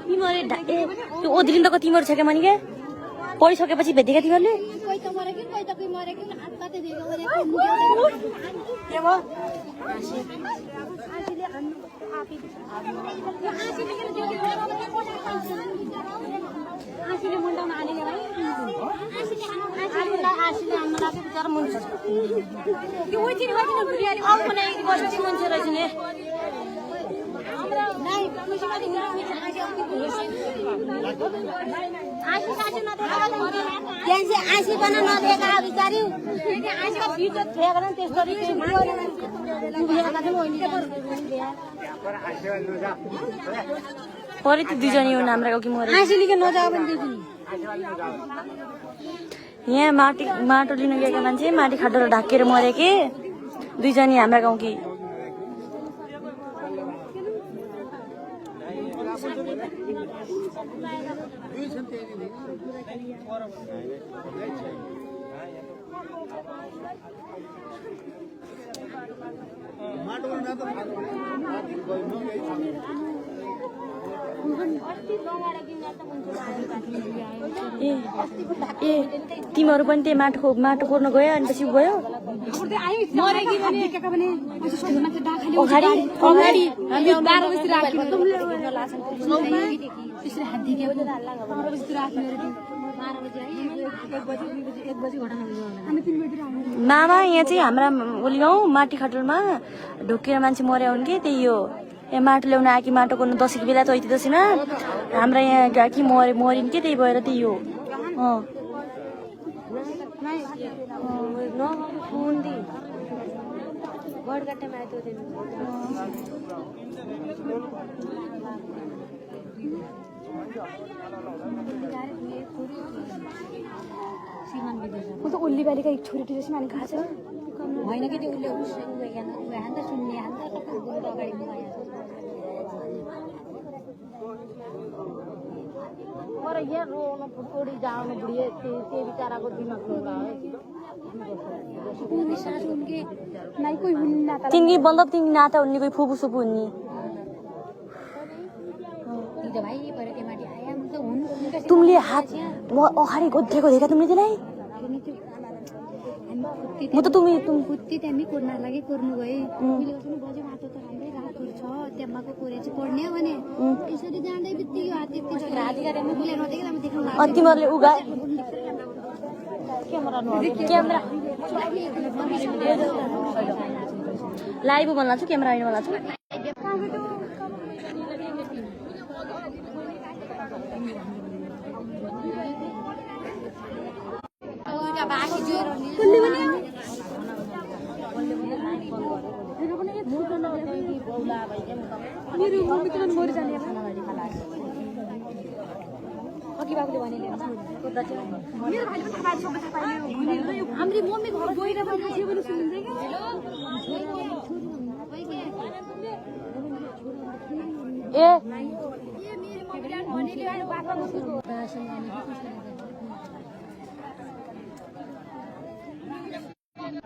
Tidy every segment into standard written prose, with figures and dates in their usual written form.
तिमीहरु ए त्यो ओद्रिन त तिमीहरु छ के मनि के पढिसकेपछि भेटेका तिमीहरुले कोही त मरे कि कोही त कोही मरे कि हात काटे दिएको भने के भयो आशीले अन्नु आपी आशीले के ज्योति आशीले मुन्डामा हालेले भाइ आशीले आमा लागे बिचारा मुन्डा त्यो ओइचिन वाचिन बुढियाले अब बनाइ बस्ती मान्छे रहेछ नि नाइ मुसिबादी आशी त्यहाँसे आशी बना नदिएका बिचारी आशीको भिडियो थियो भने त्यसरी परे त्यो दुईजना यो नाम राखेको कि मरे आशीले के नजाऊ भने दिदी यहाँ माटो लिन गएका मान्छे माटी खाडोले ढाकेर मरे के दुईजना हाम्रा गाउँ कि ए तिमीहरु पनि त्यही माटो कोर्न गयो अनि पछि गयो मामा यहाँ चाहिँ हाम्रा ओली गाउँ माटी खटलमा ढोकेर मान्छे मर्यो हुन् कि त्यही हो यहाँ माटो ल्याउन आएकी माटो कोर्नु दसैँको बेला चैते दसैँमा हाम्रा यहाँ गाकी मरिन् के त्यही भएर त्यही हो म त उल्ली बालीका एक छोरी टिरेसी मानि खाछ होइन कि त्यो उसले हान्दा सुन्ने हान्दा अगाडि पर यहाँ रोन फुटोडी जानु बुढिए त्यो बिचाराको दिमाग लोगा है उनी सास उनके नाइ कोही हुन्न नाता तिनकी बन्दब तिनकी नाता हुन्नी कोही फुपू सुपू हुन्नी दिदा भाइ पर के माटी आया म त हुनु तुमले हात अगाडि गोद्धेको देखा तुमले त्यसलाई म त तुम कुत्ती त्यहाँ कोर्नर लागि कोर्नु गए मैले पनि बजे माटो त राम्रै रातोर छ त्यहाँको कोरे चाहिँ पढ्ने भने यसरी जाँदै बित्तिकै हात यति छ राति गरेर मैले नदेखेर म देख्न लाग्यो तिमीहरुले उगा क्यामेरा लाइभ भन्न छु क्यामेरा हैन भन्न छु मेरो मम्मी त मरि जाने अघि बाबुले भनेले मेरो भाइले थाहा छ हाम्रो मम्मी घर गएर पनि थियो भने सुन्दै ए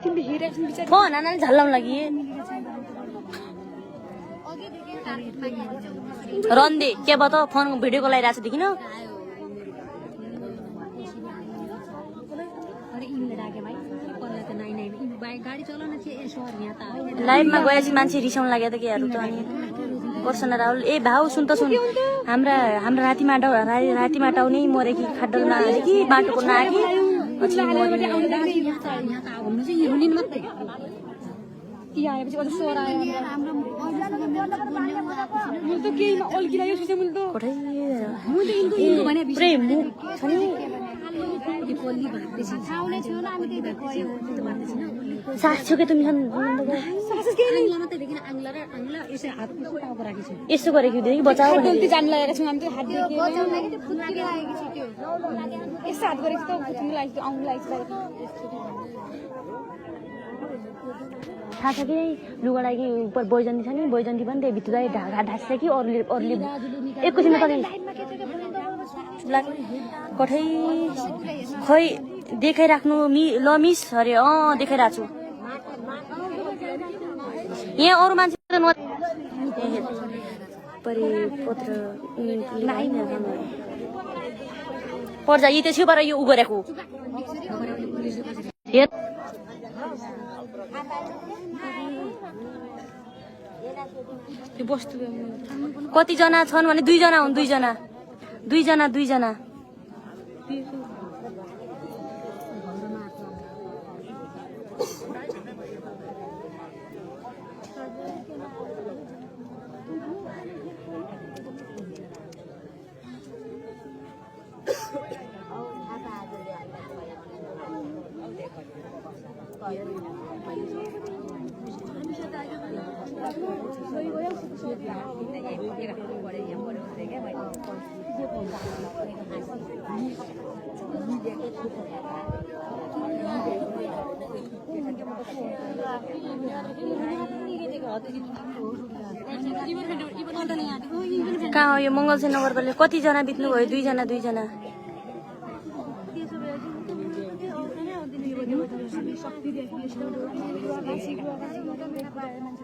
तिमीले हेरेछन् बिचारी फोन आनाले झल्लाउन लागि रन्दे के भयो त फोन भिडियो कल आइरहेको छ देखिन लाइभमा गएपछि मान्छे रिसाउन लाग्यो त केहरू त अनि पर्सन राहुल ए भाउ सुन त सुन हाम्रा राति माटाउने मरे कि खाड्डल नआले कि बाटोको नआकी पछि आएपछि अझ स्वर आयो त केहीमा अल्किरहेको छु मैले त सास छो के तुमी यसो गरेको देखि बचाऊ गल्ती जान लागेको छु हामी हात यस्तो हात गरेको त फुट्नु लागेको आउनु लागेको थाहा छ कि लुगा लागि बैजन्ती छ नि बैजन्ती पनि त्यही भित्र ढाका ढाँस्छ कि अरूले एकैछिनमा त कठै खै देखाइराख्नु ल मिस अरे देखाइरहेको छु यहाँ अरू मान्छे परिपत्र पर्छ यी त्यो छेउबाट यो उ गरेको कतिजना छन् भने 2 जना हुन् 2 जना कहाँ हो यो मङ्गलसेन नगरपालिका कतिजना बित्नु भयो 2 जना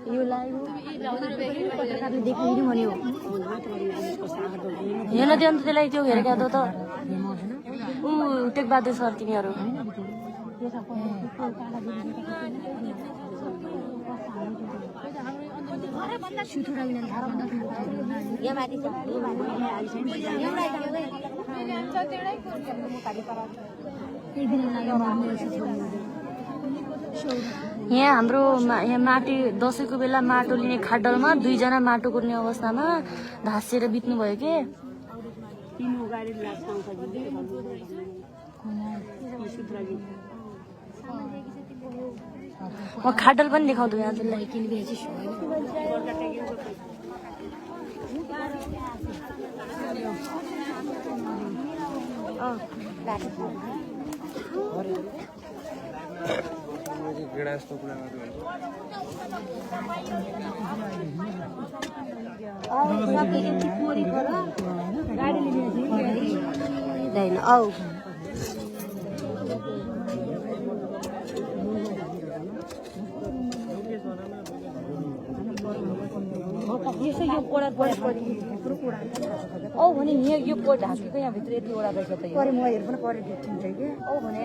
यो लाइभ हेर्न दियो नि त्यसलाई त्यो हेरेको त ऊ टेकबहादुर सर तिनीहरू यहाँ हाम्रो यहाँ माटी दसैँको बेला माटो लिने खाडलमा 2 जना माटो कुर्ने अवस्थामा धासिएर बित्नु भयो के म खाडल पनि देखाउँछु यहाँ त्यसलाई यो कोडा औ भने यो कोड ढाकेको यहाँ भित्र यति वडा रहेछ त यो म हेर पनि करे देखिन्छ के औ भने